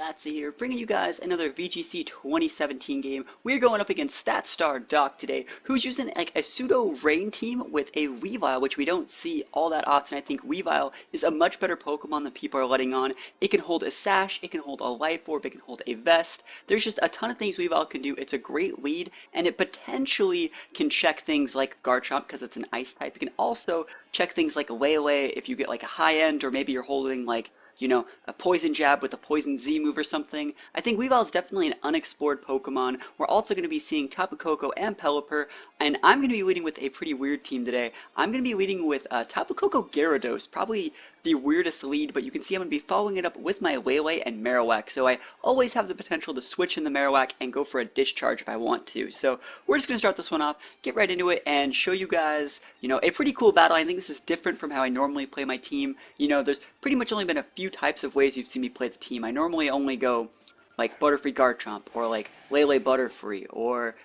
Latza here, bringing you guys another VGC 2017 game. We're going up against Statstar Doc today, who's using like a pseudo rain team with a Weavile, which we don't see all that often. I think Weavile is a much better Pokemon than people are letting on. It can hold a Sash, it can hold a Life Orb, it can hold a Vest. There's just a ton of things Weavile can do. It's a great lead, and it potentially can check things like Garchomp because it's an Ice type. It can also check things like Lele if you get like a high end, or maybe you're holding like a Poison Jab with a Poison Z move or something. I think Weavile is definitely an unexplored Pokemon. We're also going to be seeing Tapu Koko and Pelipper, and I'm going to be leading with a pretty weird team today. I'm going to be leading with Tapu Koko Gyarados, probably the weirdest lead, but you can see I'm going to be following it up with my Lele and Marowak, so I always have the potential to switch in the Marowak and go for a Discharge if I want to. So we're just going to start this one off, get right into it, and show you guys, a pretty cool battle. I think this is different from how I normally play my team. There's pretty much only been a few types of ways you've seen me play the team. I normally only go like Butterfree Garchomp, or like Lele Butterfree, or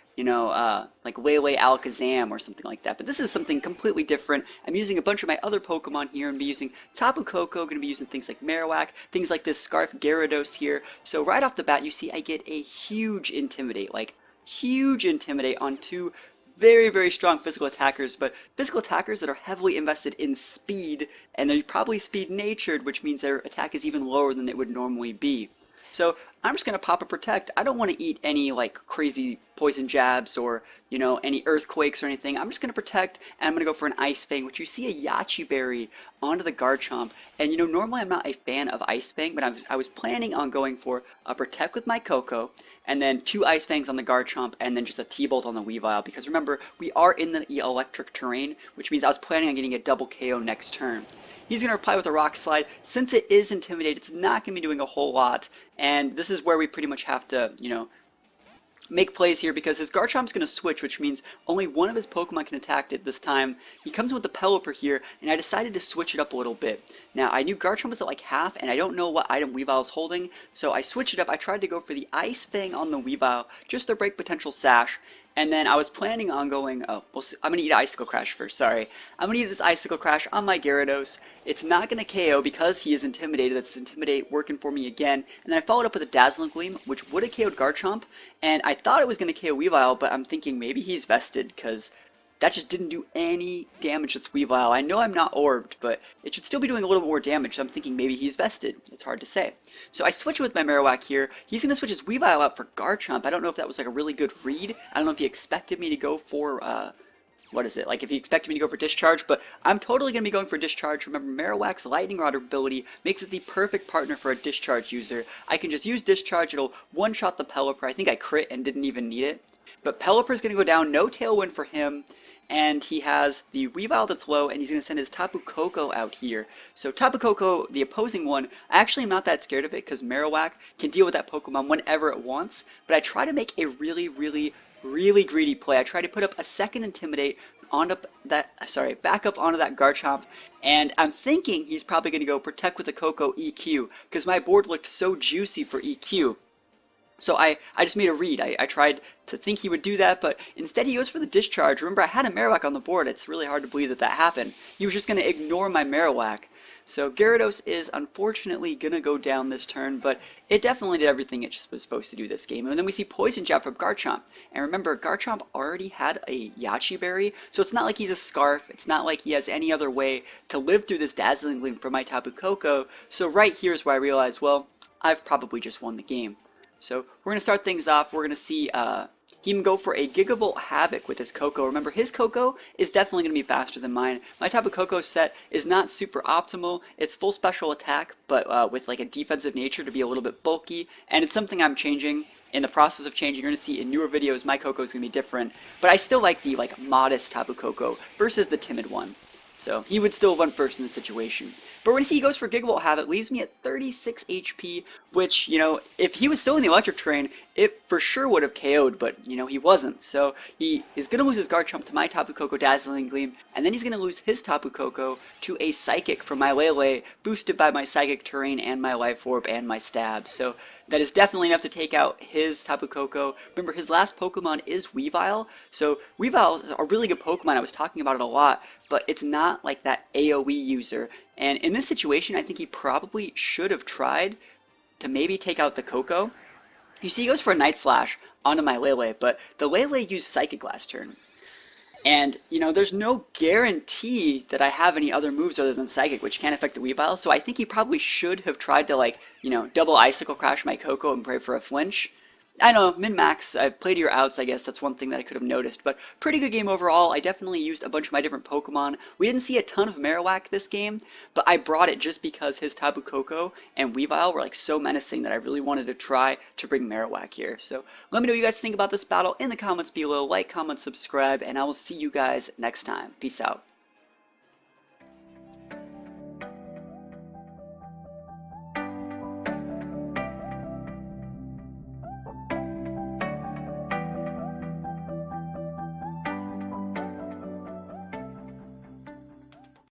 like Lele Alakazam or something like that. But this is something completely different. I'm using a bunch of my other Pokemon here. I'm going to be using Tapu Koko, going to be using things like Marowak, things like this Scarf Gyarados here. So right off the bat, you see I get a huge Intimidate, like huge Intimidate on two very, very strong physical attackers, but physical attackers that are heavily invested in speed, and they're probably speed natured, which means their attack is even lower than it would normally be. So I'm just going to pop a Protect. I don't want to eat any like crazy Poison Jabs or, any Earthquakes or anything. I'm just going to Protect, and I'm going to go for an Ice Fang, which you see a Yache Berry onto the Garchomp. And, normally I'm not a fan of Ice Fang, but I was planning on going for a Protect with my Koko, and then two Ice Fangs on the Garchomp, and then just a T-Bolt on the Weavile. Because remember, we are in the electric terrain, which means I was planning on getting a double KO next turn. He's going to reply with a Rock Slide. Since it is Intimidate, it's not going to be doing a whole lot, and this is where we pretty much have to, make plays here, because his Garchomp's going to switch, which means only one of his Pokemon can attack it this time. He comes with the Pelipper here, and I decided to switch it up a little bit. Now, I knew Garchomp was at like half, and I don't know what item Weavile's holding, so I switched it up. I tried to go for the Ice Fang on the Weavile, just to break potential Sash. And then I was planning on going, I'm going to eat Icicle Crash first, sorry. I'm going to eat this Icicle Crash on my Gyarados. It's not going to KO because he is Intimidated. That's Intimidate working for me again. And then I followed up with a Dazzling Gleam, which would have KO'd Garchomp. And I thought it was going to KO Weavile, but I'm thinking maybe he's vested, because that just didn't do any damage. That's Weavile. I know I'm not orbed, but it should still be doing a little more damage, so I'm thinking maybe he's vested. It's hard to say. So I switch with my Marowak here. He's going to switch his Weavile out for Garchomp. I don't know if that was like a really good read. I don't know if he expected me to go for, what is it? Like if he expected me to go for Discharge, but I'm totally going to be going for Discharge. Remember, Marowak's Lightning Rod ability makes it the perfect partner for a Discharge user. I can just use Discharge. It'll one-shot the Pelipper. I think I crit and didn't even need it. But Pelipper's going to go down. No Tailwind for him. And he has the Weavile that's low, and he's going to send his Tapu Koko out here. So Tapu Koko, the opposing one, I actually am not that scared of it, because Marowak can deal with that Pokemon whenever it wants. But I try to make a really, really, really greedy play. I try to put up a second Intimidate onto back up onto that Garchomp, and I'm thinking he's probably going to go Protect with a Koko EQ, because my board looked so juicy for EQ. So I just made a read. I tried to think he would do that, but instead he goes for the Discharge. Remember, I had a Marowak on the board. It's really hard to believe that that happened. He was just going to ignore my Marowak. So Gyarados is unfortunately going to go down this turn, but it definitely did everything it was supposed to do this game. And then we see Poison Jab from Garchomp. And remember, Garchomp already had a Yache Berry, so it's not like he's a Scarf. It's not like he has any other way to live through this Dazzling Gleam from my Tapu Koko. So right here is where I realized, well, I've probably just won the game. So we're going to start things off. We're going to see him go for a Gigavolt Havoc with his Koko. Remember, his Koko is definitely going to be faster than mine. My Tapu Koko set is not super optimal. It's full special attack, but with like a defensive nature to be a little bit bulky. And it's something I'm changing. In the process of changing, you're going to see in newer videos, my Koko is going to be different. But I still like the modest Tapu Koko versus the timid one. So he would still run first in this situation. But we're going to see he goes for Gigavolt Havoc, leaves me at 36 HP, which, if he was still in the electric terrain, it for sure would have KO'd, but, he wasn't. So he is going to lose his Garchomp to my Tapu Koko Dazzling Gleam, and then he's going to lose his Tapu Koko to a Psychic from my Lele, boosted by my Psychic terrain and my Life Orb and my Stab. So that is definitely enough to take out his Tapu Koko. Remember, his last Pokemon is Weavile, so Weavile is a really good Pokemon. I was talking about it a lot, but it's not like that AoE user. And in this situation, I think he probably should have tried to maybe take out the Koko. You see, he goes for a Night Slash onto my Lele, but the Lele used Psychic last turn. And, there's no guarantee that I have any other moves other than Psychic, which can affect the Weavile, so I think he probably should have tried to, like, double Icicle Crash my Koko and pray for a flinch. I know, min-max, I played your outs, I guess, that's one thing that I could have noticed, but pretty good game overall. I definitely used a bunch of my different Pokemon. We didn't see a ton of Marowak this game, but I brought it just because his Tapu Koko and Weavile were like so menacing that I really wanted to try to bring Marowak here. So let me know what you guys think about this battle in the comments below. Like, comment, subscribe, and I will see you guys next time. Peace out.